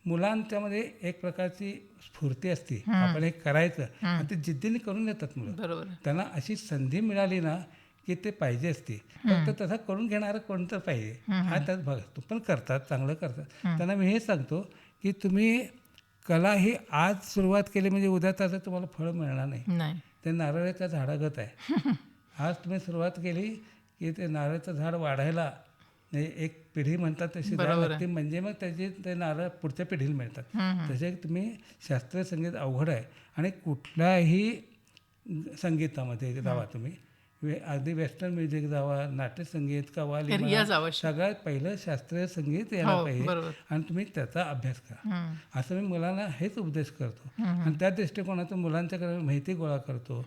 मुलांच्यामध्ये एक प्रकारची स्फूर्ती असते, आपण हे करायचं आणि ते जिद्दीने करून येतात मुलं. बरोबर. त्यांना अशी संधी मिळाली ना की ते पाहिजे असते, फक्त तसं करून घेणारं कोणतं पाहिजे हा त्यात भाग असतो. पण करतात, चांगलं करतात. त्यांना मी हे सांगतो की तुम्ही कला ही आज सुरुवात केली म्हणजे उद्या त्याचं तुम्हाला फळ मिळणार नाही. नाही. ते नारळाच्या झाडागत आहे. आज तुम्ही सुरुवात केली की ते नारळाचं झाड वाढायला एक पिढी म्हणतात तशी झाड लागते, म्हणजे मग त्याचे ते नारळ पुढच्या पिढीला मिळतात. तसे तुम्ही शास्त्रीय संगीत अवघड आहे आणि कुठल्याही संगीतामध्ये जावा तुम्ही, अगदी वेस्टर्न म्युझिक जावा, नाट्यसंगीत, कव्वाली, सगळ्यात पहिलं शास्त्रीय संगीत यायला पाहिजे आणि तुम्ही त्याचा अभ्यास करा. असं मी मुलांना हेच उपदेश करतो आणि त्या दृष्टिकोनातून मुलांच्याकडे माहिती गोळा करतो.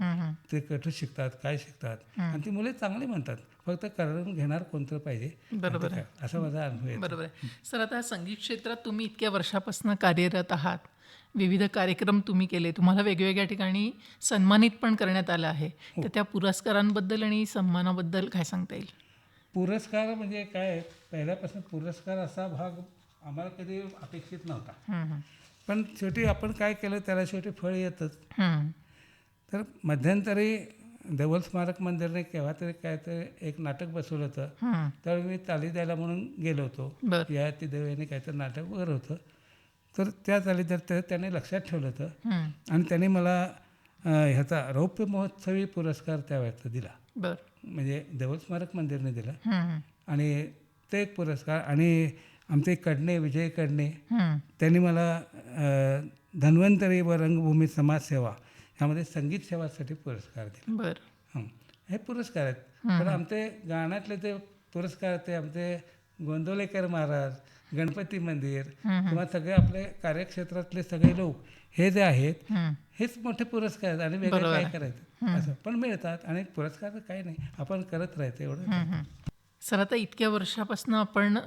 ते कुठं शिकतात, काय शिकतात आणि ती मुले चांगली म्हणतात, फक्त करून घेणार कोणतं पाहिजे. बरोबर आहे, असा माझा अनुभव आहे. बरोबर आहे. सर, आता संगीत क्षेत्रात तुम्ही इतक्या वर्षापासून कार्यरत आहात, विविध कार्यक्रम तुम्ही केले, तुम्हाला वेगवेगळ्या ठिकाणी सन्मानित पण करण्यात आलं आहे. तर त्या पुरस्कारांबद्दल आणि सन्मानाबद्दल काय सांगता येईल? पुरस्कार म्हणजे काय, पहिल्यापासून पुरस्कार असा भाग आम्हाला कधी अपेक्षित नव्हता, पण शेवटी आपण काय केलं त्याला शेवटी फळ येतच. तर मध्यंतरी देवल स्मारक मंदिरने केव्हा तरी काय तर एक नाटक बसवलं होतं, तर मी ताली द्यायला म्हणून गेलो होतो. या ती देवाने काय तर नाटक वगैरे होतं, तर त्या ताली तर त्याने लक्षात ठेवलं होतं आणि त्याने मला ह्याचा रौप्य महोत्सवी पुरस्कार त्यावेळेचा दिला. म्हणजे देवल स्मारक मंदिरने दिला आणि ते एक पुरस्कार. आणि आमचे कडणे, विजय कडणे, त्यांनी मला धन्वंतरी व रंगभूमी समाजसेवा ह्यामध्ये संगीत सेवासाठी पुरस्कार दिला. हे पुरस्कार आहेत. पण आमचे गाण्यातले ते पुरस्कार ते आमचे गोंदवलेकर महाराज, गणपती मंदिर किंवा सगळे आपले कार्यक्षेत्रातले सगळे लोक हे जे आहेत हेच मोठे पुरस्कार आहेत आणि वेगळं काय करायचं असं पण मिळतात आणि पुरस्कार काही नाही, आपण करत राहायचं एवढं. सर, आता इतक्या वर्षापासून आपण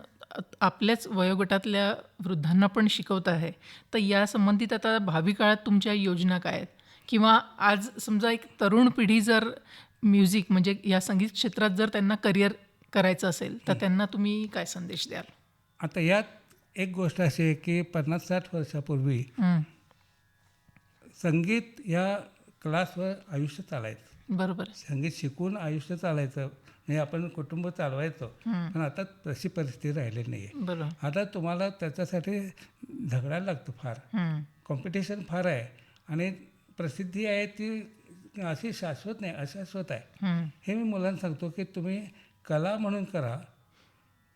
आपल्याच वयोगटातल्या वृद्धांना पण शिकवत आहे, तर या संबंधित आता भावी काळात तुमच्या योजना काय आहेत? किंवा आज समजा एक तरुण पिढी जर म्युझिक म्हणजे या संगीत क्षेत्रात जर त्यांना करिअर करायचं असेल तर त्यांना तुम्ही काय संदेश द्याल? आता यात एक गोष्ट अशी आहे की 50-60 वर्षापूर्वी संगीत या क्लासवर आयुष्य चालायचं. बरोबर. संगीत शिकून आयुष्य चालायचं म्हणजे आपण कुटुंब चालवायचो, पण आता तशी परिस्थिती राहिलेली नाही आहे. आता तुम्हाला त्याच्यासाठी झगडायला लागतं, फार कॉम्पिटिशन फार आहे आणि प्रसिद्धी आहे ती अशी शाश्वत नाही, अशाश्वत आहे. हे मी मुलांना सांगतो की तुम्ही कला म्हणून करा,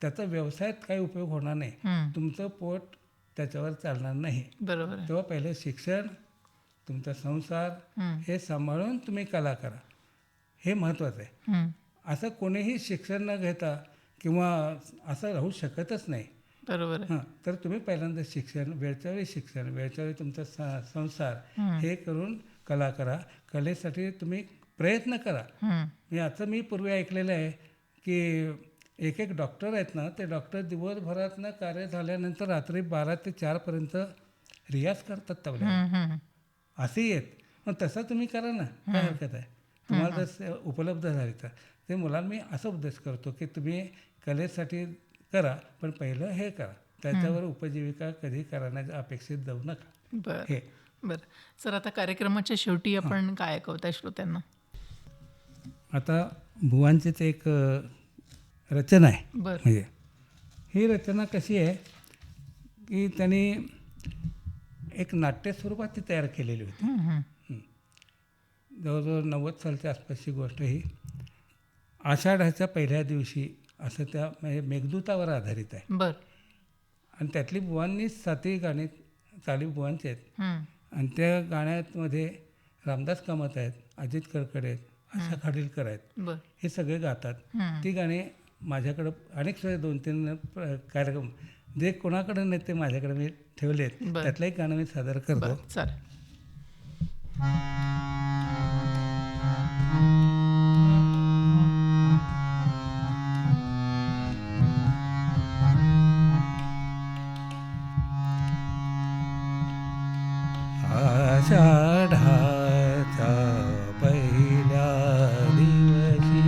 त्याचा व्यवसायात काही उपयोग होणार नाही, तुमचं पोट त्याच्यावर चालणार नाही. बरोबर. तेव्हा पहिले शिक्षण, तुमचा संसार हे सांभाळून तुम्ही कला करा, हे महत्त्वाचं आहे. असं कोणीही शिक्षण न घेता किंवा असं राहू शकतच नाही. बरोबर. तर तुम्ही पहिल्यांदा शिक्षण, वेळच्या वेळी शिक्षण, वेळच्या वेळी तुमचा संसार हे करून कला करा. कलेसाठी तुम्ही प्रयत्न करा. याचं मी पूर्वी ऐकलेलं आहे की एक डॉक्टर आहेत ना, ते डॉक्टर दिवसभरातनं कार्य झाल्यानंतर रात्री 12 ते 4 पर्यंत रियाज करतात तबला. असे येत, मग तसं तुम्ही करा ना, काय हरकत आहे तुम्हाला जर उपलब्ध झाली तर. ते मुलांना मी असं उपदेश करतो की तुम्ही कलेसाठी करा, पण पहिलं हे करा, त्याच्यावर उपजीविका कधी करण्याच्या अपेक्षित जाऊ नका. हे बरं. सर, आता कार्यक्रमाच्या शेवटी आपण काय ऐकवताय श्रोत्यांना? आता भुवांचीच एक रचना आहे. म्हणजे ही रचना कशी आहे की त्यांनी एक नाट्य स्वरूपात ती तयार केलेली होती. जवळजवळ 90 सालच्या आसपासची गोष्ट. ही आषाढाच्या पहिल्या दिवशी असं त्या म्हणजे मेघदूतावर आधारित आहे. आणि त्यातली बुवांनी 7 गाणी चाली बुवांची आहेत आणि त्या गाण्यामध्ये रामदास कामत आहेत, अजित कडकडे आहेत, आशा खाडीलकर आहेत, हे सगळे गातात. ती गाणी माझ्याकडं अनेक 2-3 कार्यक्रम जे कोणाकडे नाही ते माझ्याकडे मी ठेवले आहेत, त्यातलं एक गाणं मी सादर करतो. आषाढाच्या पहिल्या दिवशी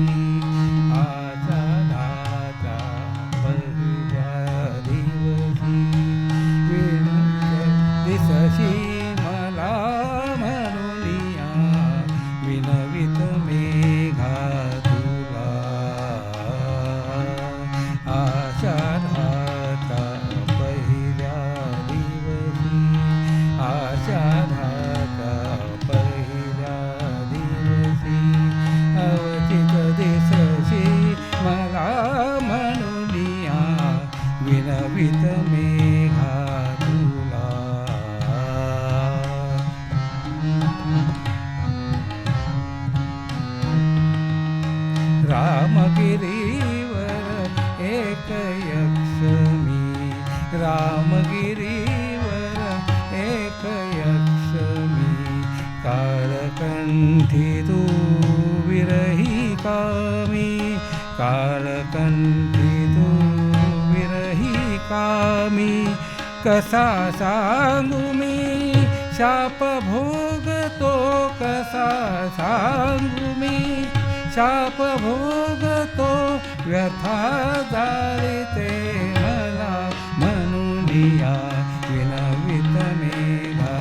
कालकंठी तू विरही कामी, कालकंठी तू विरही कामी. कसा सांगू मी शाप भोगतो, कसा सांगू मी शाप भोगतो. व्यथा जाळीते मला म्हणूनिया, विनवित मेघा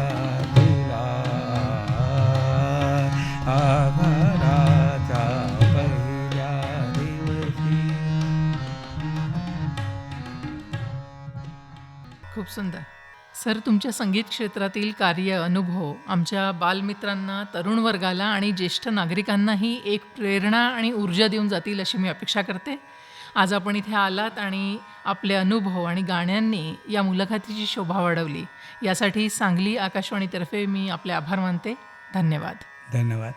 तुला. आभाराच्या पहिल्या दिवशी. खूप सुंदर. सर, तुमच्या संगीत क्षेत्रातील कार्य अनुभव आमच्या बालमित्रांना, तरुण वर्गाला आणि ज्येष्ठ नागरिकांनाही एक प्रेरणा आणि ऊर्जा देऊन जातील अशी मी अपेक्षा करते. आज आपण इथे आलात आणि आपले अनुभव आणि गाण्यांनी या मुलाखतीची शोभा वाढवली. यासाठी सांगली आकाशवाणीतर्फे मी आपले आभार मानते. धन्यवाद. धन्यवाद.